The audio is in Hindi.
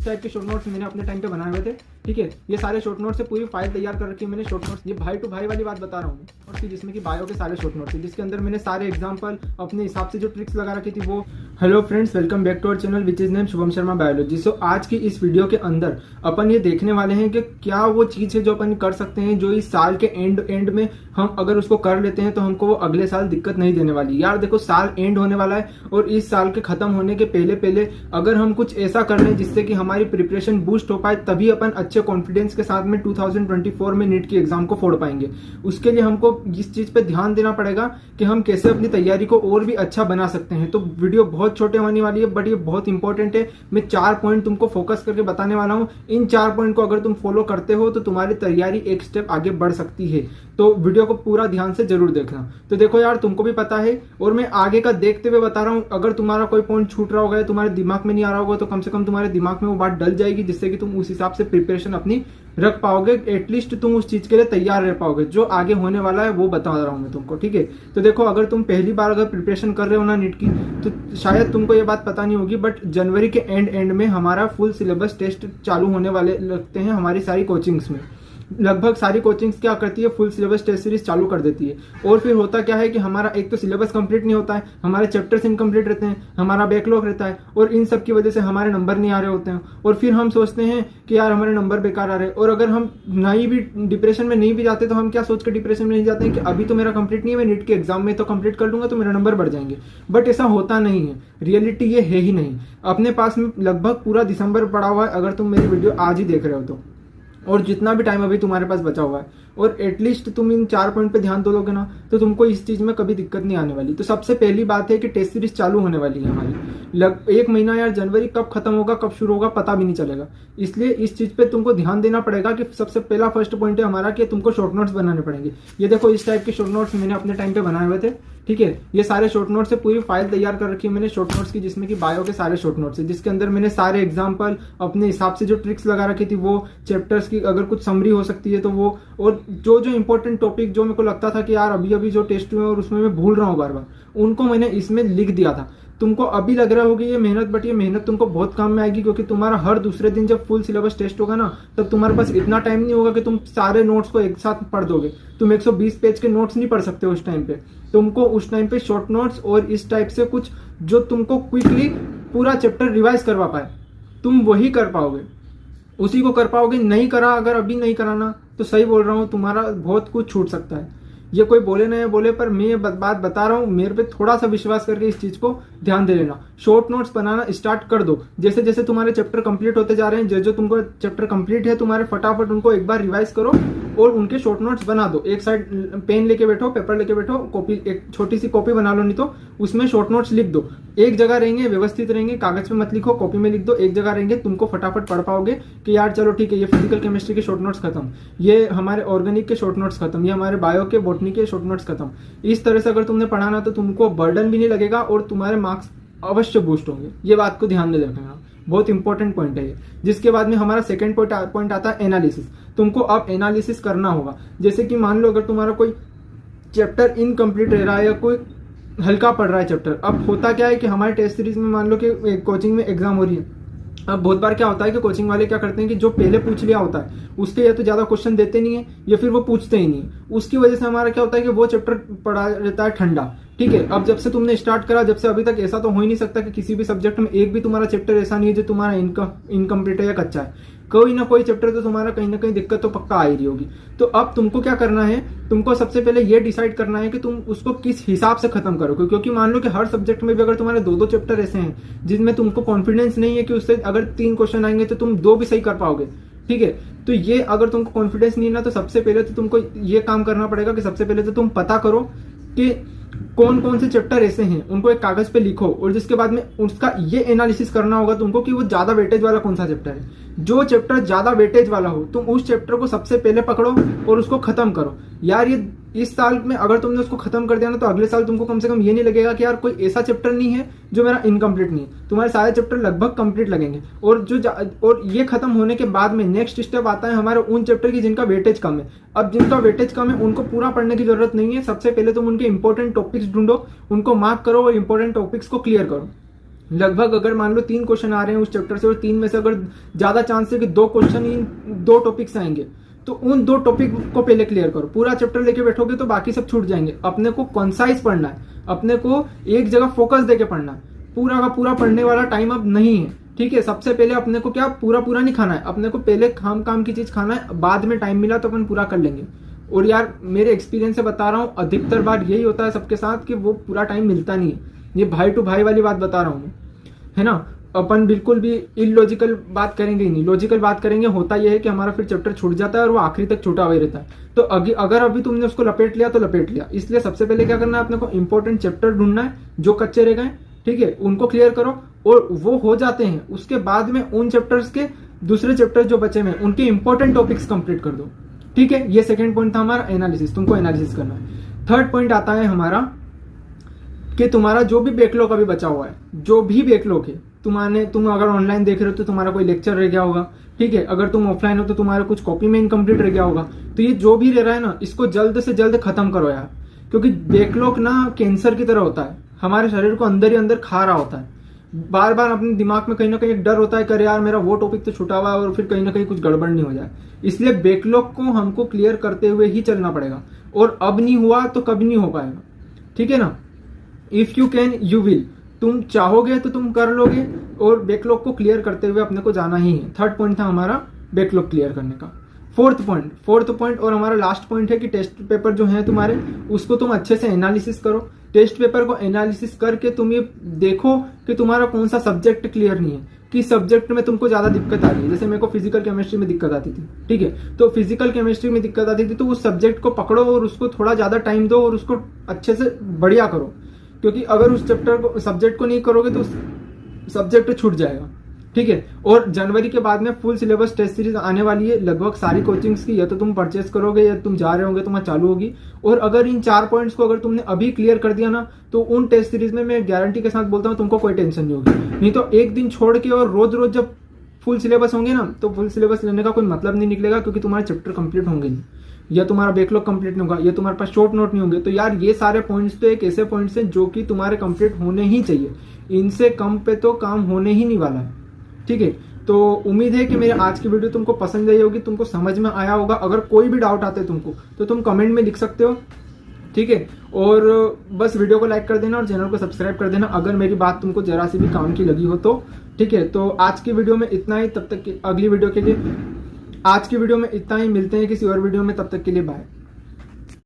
टाइप के शॉर्ट नोट्स मैंने अपने टाइम पे बनाए हुए थे। ठीक है, ये सारे शॉर्ट नोट्स से पूरी फाइल तैयार कर रखी है मैंने शॉर्ट नोट्स। ये भाई टू भाई वाली बात बता रहा हूँ और फिर जिसमें कि बायो के सारे शॉर्ट नोट्स थे, जिसके अंदर मैंने सारे एग्जाम्पल अपने हिसाब से जो ट्रिक्स लगा रखी थी वो। Hello friends, welcome back to our channel which is name Shubham Sharma biology. So आज की इस वीडियो के अंदर अपन ये देखने वाले हैं कि क्या वो चीज है जो अपन कर सकते हैं जो इस साल के एंड में हम अगर उसको कर लेते हैं तो हमको वो अगले साल दिक्कत नहीं देने वाली। यार देखो, साल एंड होने वाला है और इस साल के खत्म होने के पहले अगर हम कुछ ऐसा कर लें जिससे कि हमारी प्रिपरेशन बूस्ट हो पाए, तभी अपन अच्छे कॉन्फिडेंस के साथ में 2024 में नीट की एग्जाम को फोड़ पाएंगे। उसके लिए हमको इस चीज पे ध्यान देना पड़ेगा कि हम कैसे अपनी तैयारी को और भी अच्छा बना सकते हैं। तो वीडियो बहुत छोटे होने वाली है बट ये बहुत इंपॉर्टेंट है। मैं 4 पॉइंट तुमको फोकस करके बताने वाला हूं। इन 4 पॉइंट को अगर तुम फॉलो करते हो तो तुम्हारी तैयारी एक स्टेप आगे बढ़ सकती है। तो वीडियो को पूरा ध्यान से जरूर देखना। तो देखो यार, तुमको भी पता है और मैं आगे का देखते हुए बता रहा हूं। अगर तुम्हारा कोई पॉइंट छूट रहा होगा, तुम्हारे दिमाग में नहीं आ रहा होगा, तो कम से कम तुम्हारे दिमाग में वो बात डल जाएगी, जिससे कि तुम उस हिसाब से प्रिपरेशन अपनी रख पाओगे। एटलीस्ट तुम उस चीज के लिए तैयार रह पाओगे। जो आगे होने वाला है वो बता रहा हूं मैं तुमको। ठीक है, तो देखो, अगर तुम पहली बार अगर प्रिपरेशन कर रहे हो ना नीट की, तो शायद तुमको ये बात पता नहीं होगी बट जनवरी के एंड में हमारा फुल सिलेबस टेस्ट चालू होने वाले लगते हैं हमारी सारी कोचिंग्स में। लगभग सारी कोचिंग्स क्या करती है, फुल सिलेबस टेस्ट सीरीज चालू कर देती है। और फिर होता क्या है कि हमारा एक तो सिलेबस कंप्लीट नहीं होता है, हमारे चैप्टर्स इनकम्प्लीट रहते हैं, हमारा बैकलॉग रहता है और इन सब की वजह से हमारे नंबर नहीं आ रहे होते हैं। और फिर हम सोचते हैं कि यार हमारे नंबर बेकार आ रहे हैं। और अगर हम नहीं भी डिप्रेशन में नहीं भी जाते तो हम क्या सोच कर डिप्रेशन में नहीं जाते हैं कि अभी तो मेरा कंप्लीट नहीं है, मैं नीट के एग्जाम में तो कंप्लीट कर लूंगा तो मेरा नंबर बढ़ जाएंगे। बट ऐसा होता नहीं है, रियलिटी ये है ही नहीं। अपने पास में लगभग पूरा दिसंबर पड़ा हुआ है अगर तुम मेरी वीडियो आज ही देख रहे हो तो, और जितना भी टाइम अभी तुम्हारे पास बचा हुआ है, और एटलीस्ट तुम इन 4 पॉइंट पे ध्यान दोगे ना तो तुमको इस चीज में कभी दिक्कत नहीं आने वाली। तो सबसे पहली बात है कि टेस्ट सीरीज चालू होने वाली है हमारी। 1 महीना, यार जनवरी कब खत्म होगा कब शुरू होगा पता भी नहीं चलेगा। इसलिए इस चीज पे तुमको ध्यान देना पड़ेगा कि सबसे पहला फर्स्ट पॉइंट है हमारा कि तुमको शॉर्ट नोट्स बनाने पड़ेंगे। ये देखो, इस टाइप के शॉर्ट नोट्स मैंने अपने टाइम पे बनाए हुए थे। ठीक है, ये सारे शॉर्ट नोट्स से पूरी फाइल तैयार कर रखी है मैंने शॉर्ट नोट्स की, जिसमें कि बायो के सारे शॉर्ट नोट्स है, जिसके अंदर मैंने सारे एग्जांपल अपने हिसाब से जो ट्रिक्स लगा रखी थी वो, चैप्टर्स की अगर कुछ समरी हो सकती है तो वो, और जो जो इंपॉर्टेंट टॉपिक जो मेरे को लगता था कि यार अभी अभी जो टेस्ट हुए और उसमें मैं भूल रहा हूँ बार बार, उनको मैंने इसमें लिख दिया था। तुमको अभी लग रहा होगी ये मेहनत, बट ये मेहनत तुमको बहुत काम में आएगी, क्योंकि तुम्हारा हर दूसरे दिन जब फुल सिलेबस टेस्ट होगा ना, तब तुम्हारे पास इतना टाइम नहीं होगा कि तुम सारे नोट्स को एक साथ पढ़ दोगे। तुम 120 पेज के नोट्स नहीं पढ़ सकते उस टाइम पे। तुमको उस टाइम पे शॉर्ट नोट्स और इस टाइप से कुछ जो तुमको क्विकली पूरा चैप्टर रिवाइज करवा पाए, तुम वही कर पाओगे, उसी को कर पाओगे। नहीं करा, अगर अभी नहीं कराना तो सही बोल रहा हूँ, तुम्हारा बहुत कुछ छूट सकता है। ये कोई बोले नहीं बोले, पर मैं ये बात बता रहा हूँ, मेरे पे थोड़ा सा विश्वास करके इस चीज को ध्यान दे लेना। शॉर्ट नोट्स बनाना स्टार्ट कर दो। जैसे जैसे तुम्हारे चैप्टर कंप्लीट होते जा रहे हैं, जो जो तुमको चैप्टर कंप्लीट है तुम्हारे, फटाफट उनको एक बार रिवाइज करो और उनके शॉर्ट नोट्स बना दो। एक साइड पेन लेके बैठो, पेपर लेके बैठो, कॉपी, एक छोटी सी कॉपी बना लो, नहीं तो उसमें शॉर्ट नोट्स लिख दो। एक जगह रहेंगे, व्यवस्थित रहेंगे, कागज पे मत लिखो, कॉपी में लिख दो। एक जगह रहेंगे, तुमको फटाफट पढ़ पाओगे कि यार चलो ठीक है, ये फिजिकल केमिस्ट्री के शॉर्ट नोट्स खत्म, ये हमारे ऑर्गेनिक के शॉर्ट नोट्स खत्म, ये हमारे बायो के बॉटनी के शॉर्ट नोट्स खत्म। इस तरह से अगर तुमने पढ़ाना तो तुमको बर्डन भी नहीं लगेगा और तुम्हारे मार्क्स अवश्य बूस्ट होंगे। ये बात को ध्यान में रखना, बहुत इंपॉर्टेंट पॉइंट है ये। जिसके बाद में हमारा सेकंड पॉइंट आता है एनालिसिस। तुमको अब एनालिसिस करना होगा। जैसे कि मान लो अगर तुम्हारा कोई चैप्टर इनकम्प्लीट रह रहा है या कोई हल्का पड़ रहा है चैप्टर, अब होता क्या है कि हमारे टेस्ट सीरीज में मान लो कि कोचिंग में एग्जाम हो रही है। अब बहुत बार क्या होता है कि कोचिंग वाले क्या करते हैं कि जो पहले पूछ लिया होता है उसके या तो ज्यादा क्वेश्चन देते नहीं है या फिर वो पूछते ही नहीं। उसकी वजह से हमारा क्या होता है कि वो चैप्टर पढ़ा रहता है ठंडा। ठीक है, अब जब से तुमने स्टार्ट करा, जब से अभी तक ऐसा तो हो ही नहीं सकता कि किसी भी सब्जेक्ट में एक भी तुम्हारा चैप्टर ऐसा नहीं है जो तुम्हारा इनकम्प्लीट है या कच्चा है। कोई ना कोई चैप्टर तो तुम्हारा कहीं ना कहीं दिक्कत तो पक्का आ ही रही होगी। तो अब तुमको क्या करना है, तुमको सबसे पहले ये डिसाइड करना है कि तुम उसको किस हिसाब से खत्म करोगे। क्योंकि मान लो कि हर सब्जेक्ट में भी अगर तुम्हारे 2-2 चैप्टर ऐसे हैं जिनमें तुमको कॉन्फिडेंस नहीं है कि उससे अगर 3 क्वेश्चन आएंगे तो तुम 2 भी सही कर पाओगे। ठीक है, तो ये अगर तुमको कॉन्फिडेंस नहीं है ना, तो सबसे पहले तो तुमको ये काम करना पड़ेगा कि सबसे पहले तो तुम पता करो कि कौन कौन से चैप्टर ऐसे हैं, उनको एक कागज पे लिखो। और जिसके बाद में उसका ये एनालिसिस करना होगा तुमको कि वो ज्यादा वेटेज वाला कौन सा चैप्टर है। जो चैप्टर ज्यादा वेटेज वाला हो तुम उस चैप्टर को सबसे पहले पकड़ो और उसको खत्म करो। यार ये इस साल में अगर तुमने उसको खत्म कर दिया ना, तो अगले साल तुमको कम से कम ये नहीं लगेगा कि यार कोई ऐसा चैप्टर नहीं है जो मेरा इनकम्प्लीट नहीं है। तुम्हारे सारे चैप्टर लगभग कंप्लीट लगेंगे। और ये खत्म होने के बाद में नेक्स्ट स्टेप आता है हमारे उन चैप्टर की जिनका वेटेज कम है। अब जिनका वेटेज कम है उनको पूरा पढ़ने की जरूरत नहीं है। सबसे पहले तुम उनके इंपॉर्टेंट टॉपिक्स ढूंढो, उनको मार्क करो और इंपॉर्टेंट टॉपिक्स को क्लियर करो। लगभग अगर मान लो 3 क्वेश्चन आ रहे हैं उस चैप्टर से और 3 में से अगर ज्यादा चांस है कि 2 क्वेश्चन इन 2 टॉपिक से आएंगे, तो उन 2 टॉपिक को पहले क्लियर करो। पूरा चैप्टर लेके बैठोगे तो बाकी सब छूट जाएंगे। अपने को कंसाइज पढ़ना है, अपने को एक जगह फोकस देके पढ़ना है। पूरा का पूरा पढ़ने वाला टाइम अब नहीं है, ठीक है। सबसे पहले अपने को क्या पूरा पूरा नहीं खाना है, अपने को पहले काम की चीज खाना है, बाद में टाइम मिला तो अपन पूरा कर लेंगे। और यार मेरे एक्सपीरियंस से बता रहा हूँ, अधिकतर बार यही होता है सबके साथ कि वो पूरा टाइम मिलता नहीं है। ये भाई टू भाई वाली बात बता रहा हूँ, है ना। अपन बिल्कुल भी इलॉजिकल बात करेंगे ही नहीं, लॉजिकल बात करेंगे। होता यह है कि हमारा फिर चैप्टर छूट जाता है और वो आखिरी तक छूटा हुआ ही रहता है। तो अगर अभी तुमने उसको लपेट लिया तो लपेट लिया। इसलिए सबसे पहले क्या करना है, अपने को इंपॉर्टेंट चैप्टर ढूंढना है जो कच्चे रह गए, ठीक है, उनको क्लियर करो। और वो हो जाते हैं उसके बाद में उन चैप्टर्स के दूसरे चैप्टर जो बचे हैं उनके इंपॉर्टेंट टॉपिक्स कंप्लीट कर दो, ठीक है। ये सेकंड पॉइंट था हमारा एनालिसिस, तुमको एनालिसिस करना है। थर्ड पॉइंट आता है हमारा कि तुम्हारा जो भी बैकलॉग अभी बचा हुआ है, जो भी बैकलॉग है, तुम अगर ऑनलाइन देख रहे हो तो तुम्हारा कोई लेक्चर रह गया होगा, ठीक है। अगर तुम ऑफलाइन हो तो तुम्हारा कुछ कॉपी में इनकम्प्लीट रह गया होगा। तो ये जो भी रह रहा है ना, इसको जल्द से जल्द खत्म करो यार, क्योंकि बैकलॉग ना कैंसर की तरह होता है, हमारे शरीर को अंदर ही अंदर खा रहा होता है। बार बार अपने दिमाग में कहीं ना कहीं एक डर होता है, करे यार मेरा वो टॉपिक तो छूटा हुआ है और फिर कहीं ना कहीं कुछ गड़बड़ नहीं हो जाए। इसलिए बैकलॉग को हमको क्लियर करते हुए ही चलना पड़ेगा, और अब नहीं हुआ तो कभी नहीं हो पाएगा, ठीक है ना। If you can you will, तुम चाहोगे तो तुम कर लोगे, और बैकलॉग को क्लियर करते हुए अपने को जाना ही है। थर्ड पॉइंट था हमारा बैकलॉग क्लियर करने का। फोर्थ पॉइंट और हमारा लास्ट पॉइंट है कि टेस्ट पेपर जो है तुम्हारे, उसको तुम अच्छे से एनालिसिस करो। टेस्ट पेपर को एनालिसिस करके तुम ये देखो कि तुम्हारा कौन सा सब्जेक्ट क्लियर नहीं है, किस सब्जेक्ट में तुमको ज्यादा दिक्कत आ रही है। जैसे मेरे को फिजिकल केमिस्ट्री में दिक्कत आती थी, ठीक है, तो फिजिकल केमिस्ट्री में दिक्कत आती थी तो उस सब्जेक्ट को पकड़ो और उसको थोड़ा ज्यादा टाइम दो और उसको अच्छे से बढ़िया करो, क्योंकि अगर उस सब्जेक्ट को नहीं करोगे तो सब्जेक्ट छूट जाएगा, ठीक है। और जनवरी के बाद में फुल सिलेबस टेस्ट सीरीज आने वाली है लगभग सारी कोचिंग्स की, या तो तुम परचेस करोगे या तुम जा रहे होंगे तो वहां चालू होगी। और अगर इन 4 पॉइंट्स को अगर तुमने अभी क्लियर कर दिया ना, तो उन टेस्ट सीरीज में मैं गारंटी के साथ बोलता हूँ तुमको कोई टेंशन नहीं होगी। नहीं तो एक दिन छोड़ के और रोज रोज जब फुल सिलेबस होंगे ना, तो फुल सिलेबस लेने का कोई मतलब नहीं निकलेगा, क्योंकि तुम्हारे चैप्टर कंप्लीट होंगे नहीं, या तुम्हारा बैकलॉग कंप्लीट नहीं होगा, या तुम्हारे पास शॉर्ट नोट नहीं होंगे। तो यार ये सारे पॉइंट्स तो एक ऐसे पॉइंट्स हैं जो कि तुम्हारे कंप्लीट होने ही चाहिए, इनसे कम पे तो काम होने ही नहीं वाला है, ठीक है। तो उम्मीद है कि मेरे आज की वीडियो तुमको पसंद आई होगी, तुमको समझ में आया होगा। अगर कोई भी डाउट आते तुमको तो तुम कमेंट में लिख सकते हो, ठीक है। और बस वीडियो को लाइक कर देना और चैनल को सब्सक्राइब कर देना अगर मेरी बात तुमको जरा सी भी काम की लगी हो तो, ठीक है। तो आज की वीडियो में इतना ही, तब तक अगली वीडियो के लिए आज की वीडियो में इतना ही, मिलते हैं किसी और वीडियो में, तब तक के लिए बाय।